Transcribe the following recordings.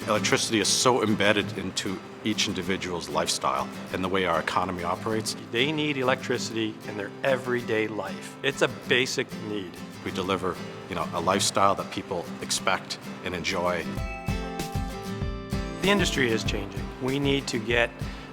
Electricity is so embedded into each individual's lifestyle and the way our economy operates. They need electricity in their everyday life. It's a basic need. We deliver, a lifestyle that people expect and enjoy. The industry is changing. We need to get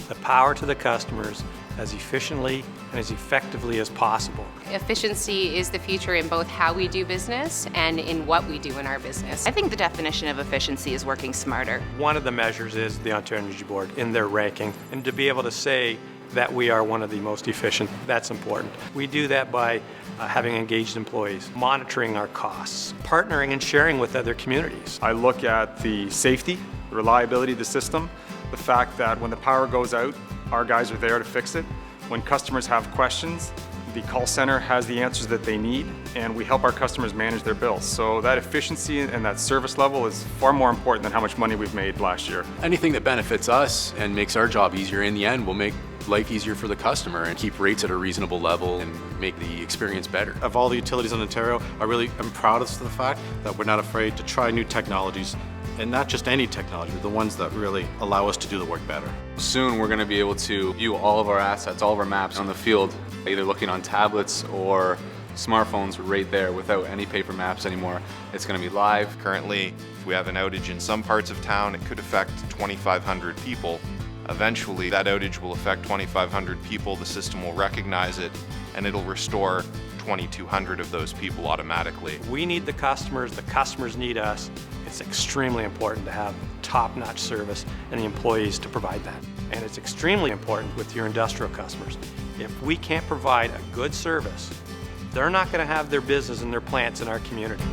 the power to the customers as efficiently and as effectively as possible. Efficiency is the future in both how we do business and in what we do in our business. I think the definition of efficiency is working smarter. One of the measures is the Ontario Energy Board in their ranking, and to be able to say that we are one of the most efficient, that's important. We do that by having engaged employees, monitoring our costs, partnering and sharing with other communities. I look at the safety, the reliability of the system, the fact that when the power goes out, our guys are there to fix it. When customers have questions, the call center has the answers that they need, and we help our customers manage their bills. So that efficiency and that service level is far more important than how much money we've made last year. Anything that benefits us and makes our job easier in the end will make life easier for the customer and keep rates at a reasonable level and make the experience better. Of all the utilities in Ontario, I really am proud of the fact that we're not afraid to try new technologies, and not just any technology, but the ones that really allow us to do the work better. Soon we're going to be able to view all of our assets, all of our maps on the field, either looking on tablets or smartphones right there without any paper maps anymore. It's going to be live. Currently, if we have an outage in some parts of town, it could affect 2,500 people. Eventually, that outage will affect 2,500 people, the system will recognize it, and it'll restore 2,200 of those people automatically. We need the customers need us. It's extremely important to have top-notch service and the employees to provide that. And it's extremely important with your industrial customers. If we can't provide a good service, they're not going to have their business and their plants in our community.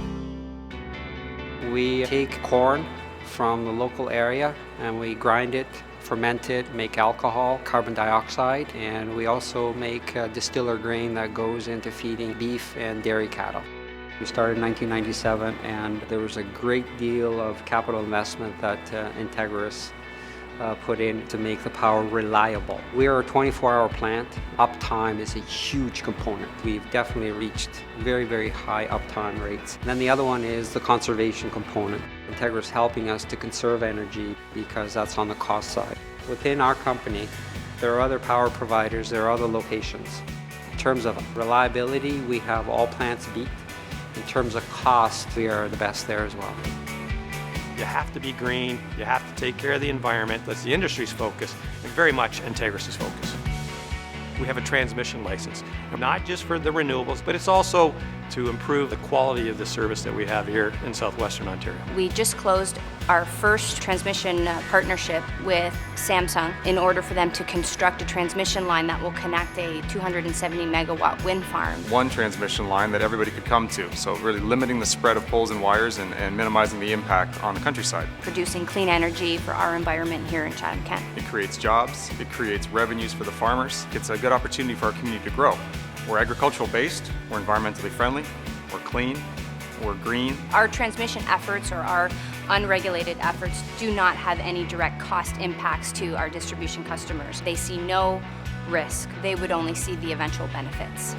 We take corn from the local area and we grind it, ferment it, make alcohol, carbon dioxide, and we also make distiller grain that goes into feeding beef and dairy cattle. We started in 1997, and there was a great deal of capital investment that Entegrus put in to make the power reliable. We are a 24-hour plant. Uptime is a huge component. We've definitely reached very, very high uptime rates. And then the other one is the conservation component. Entegrus helping us to conserve energy because that's on the cost side. Within our company, there are other power providers, there are other locations. In terms of reliability, we have all plants beat. In terms of cost, we are the best there as well. You have to be green, you have to take care of the environment. That's the industry's focus, and very much Entegrus' focus. We have a transmission license, not just for the renewables, but it's also to improve the quality of the service that we have here in southwestern Ontario. We just closed our first transmission partnership with Samsung in order for them to construct a transmission line that will connect a 270 megawatt wind farm. One transmission line that everybody could come to, so really limiting the spread of poles and wires and minimizing the impact on the countryside. Producing clean energy for our environment here in Chatham-Kent. It creates jobs, it creates revenues for the farmers. It's a good opportunity for our community to grow. We're agricultural based, we're environmentally friendly, we're clean, we're green. Our transmission efforts or our unregulated efforts do not have any direct cost impacts to our distribution customers. They see no risk. They would only see the eventual benefits.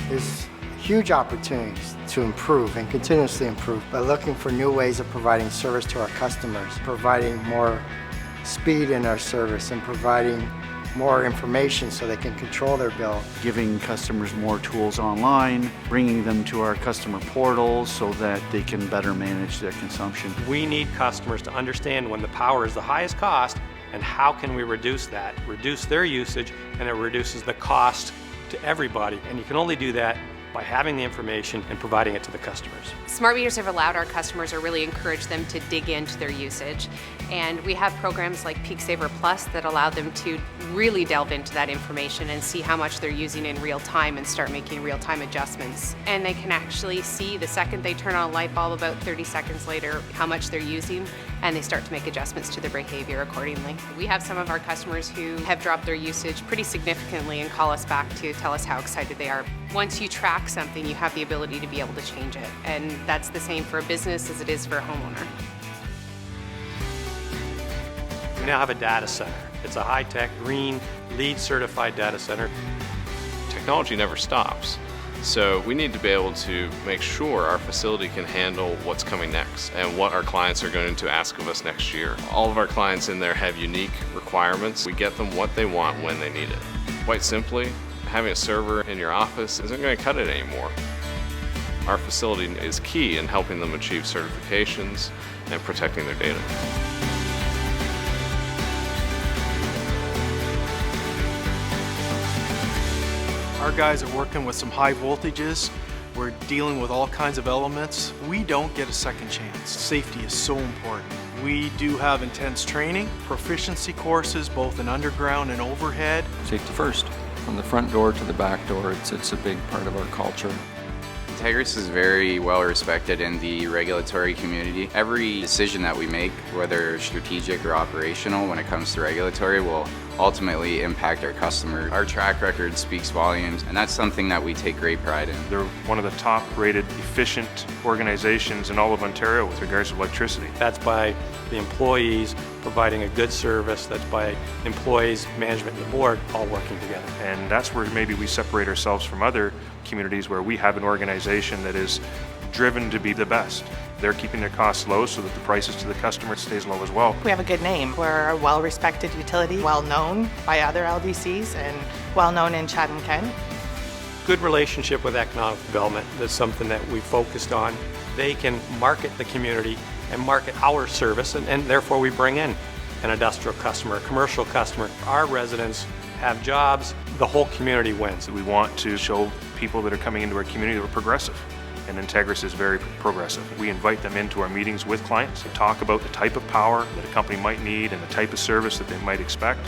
There's huge opportunities to improve and continuously improve by looking for new ways of providing service to our customers, providing more speed in our service and providing more information so they can control their bill. Giving customers more tools online, bringing them to our customer portals so that they can better manage their consumption. We need customers to understand when the power is the highest cost and how can we reduce that, reduce their usage, and it reduces the cost to everybody. And you can only do that by having the information and providing it to the customers. Smart meters have allowed our customers or really encouraged them to dig into their usage. And we have programs like Peak Saver Plus that allow them to really delve into that information and see how much they're using in real time and start making real-time adjustments. And they can actually see the second they turn on a light bulb about 30 seconds later how much they're using, and they start to make adjustments to their behavior accordingly. We have some of our customers who have dropped their usage pretty significantly and call us back to tell us how excited they are. Once you track something, you have the ability to be able to change it. And that's the same for a business as it is for a homeowner. We now have a data center. It's a high-tech, green, LEED certified data center. Technology never stops. So we need to be able to make sure our facility can handle what's coming next and what our clients are going to ask of us next year. All of our clients in there have unique requirements. We get them what they want when they need it. Quite simply, having a server in your office isn't going to cut it anymore. Our facility is key in helping them achieve certifications and protecting their data. Our guys are working with some high voltages. We're dealing with all kinds of elements. We don't get a second chance. Safety is so important. We do have intense training, proficiency courses, both in underground and overhead. Safety first, from the front door to the back door. It's a big part of our culture. Entegrus is very well respected in the regulatory community. Every decision that we make, whether strategic or operational, when it comes to regulatory, will ultimately impact our customer. Our track record speaks volumes, and that's something that we take great pride in. They're one of the top-rated, efficient organizations in all of Ontario with regards to electricity. That's by the employees providing a good service. That's by employees, management, and the board all working together. And that's where maybe we separate ourselves from other communities where we have an organization that is driven to be the best. They're keeping their costs low so that the prices to the customer stays low as well. We have a good name. We're a well-respected utility, well-known by other LDCs and well-known in Chatham-Kent. Good relationship with economic development. That's something that we focused on. They can market the community and market our service, and therefore we bring in an industrial customer, a commercial customer. Our residents have jobs, the whole community wins. We want to show people that are coming into our community that we're progressive, and Entegrus is very progressive. We invite them into our meetings with clients to talk about the type of power that a company might need and the type of service that they might expect.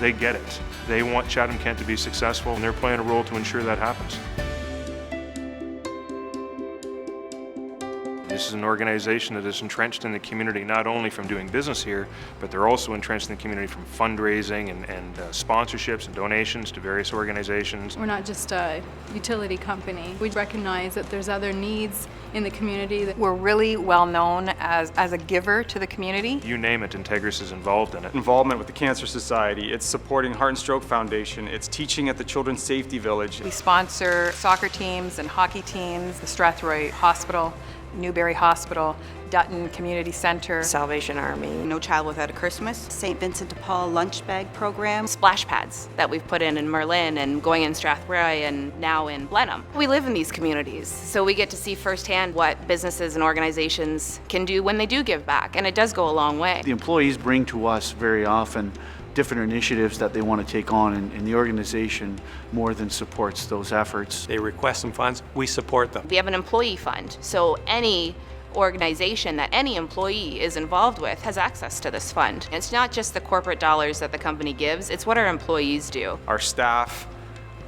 They get it. They want Chatham-Kent to be successful, and they're playing a role to ensure that happens. This is an organization that is entrenched in the community, not only from doing business here, but they're also entrenched in the community from fundraising and sponsorships and donations to various organizations. We're not just a utility company. We recognize that there's other needs in the community. We're really well known as a giver to the community. You name it, Entegrus is involved in it. Involvement with the Cancer Society, it's supporting Heart and Stroke Foundation, it's teaching at the Children's Safety Village. We sponsor soccer teams and hockey teams, the Strathroy Hospital, Newberry Hospital, Dutton Community Center, Salvation Army, No Child Without a Christmas, St. Vincent de Paul lunch bag program, splash pads that we've put in Merlin and going in Strathroy and now in Blenheim. We live in these communities, so we get to see firsthand what businesses and organizations can do when they do give back, and it does go a long way. The employees bring to us very often different initiatives that they want to take on, and the organization more than supports those efforts. They request some funds, we support them. We have an employee fund, so any organization that any employee is involved with has access to this fund. It's not just the corporate dollars that the company gives, it's what our employees do. Our staff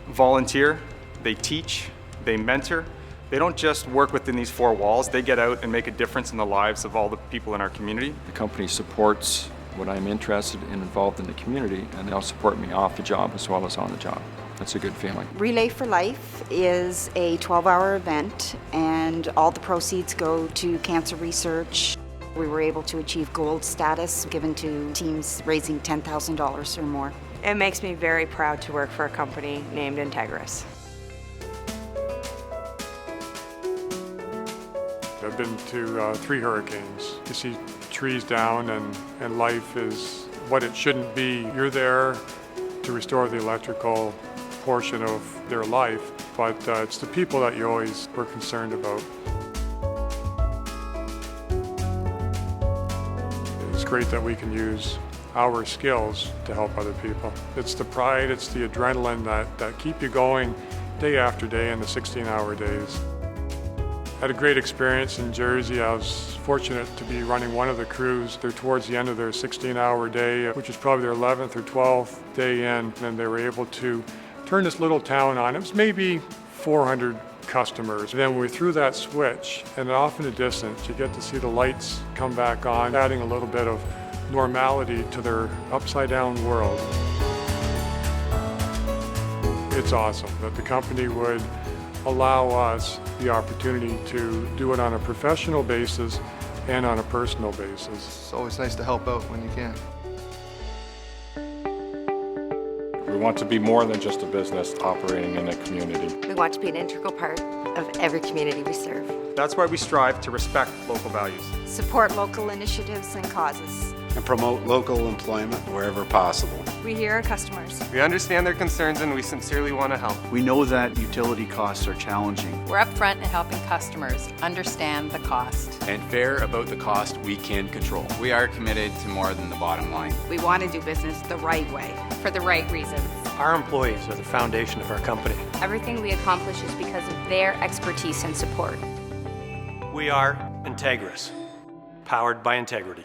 volunteer, they teach, they mentor. They don't just work within these four walls, they get out and make a difference in the lives of all the people in our community. The company supports what I'm interested in, involved in the community, and they'll support me off the job as well as on the job. That's a good feeling. Relay for Life is a 12-hour event, and all the proceeds go to cancer research. We were able to achieve gold status given to teams raising $10,000 or more. It makes me very proud to work for a company named Entegrus. I've been to 3 hurricanes. You see trees down and life is what it shouldn't be. You're there to restore the electrical portion of their life, but it's the people that you always were concerned about. It's great that we can use our skills to help other people. It's the pride, it's the adrenaline that keep you going day after day in the 16-hour days. I had a great experience in Jersey. I was fortunate to be running one of the crews. They're towards the end of their 16-hour day, which is probably their 11th or 12th day in, and they were able to turn this little town on. It was maybe 400 customers. And then when we threw that switch, and off in the distance, you get to see the lights come back on, adding a little bit of normality to their upside-down world. It's awesome that the company would allow us the opportunity to do it on a professional basis and on a personal basis. It's always nice to help out when you can. We want to be more than just a business operating in a community. We want to be an integral part of every community we serve. That's why we strive to respect local values. Support local initiatives and causes. And promote local employment wherever possible. We hear our customers. We understand their concerns and we sincerely want to help. We know that utility costs are challenging. We're upfront in helping customers understand the cost. And fair about the cost we can control. We are committed to more than the bottom line. We want to do business the right way. For the right reasons. Our employees are the foundation of our company. Everything we accomplish is because of their expertise and support. We are Entegrus, powered by integrity.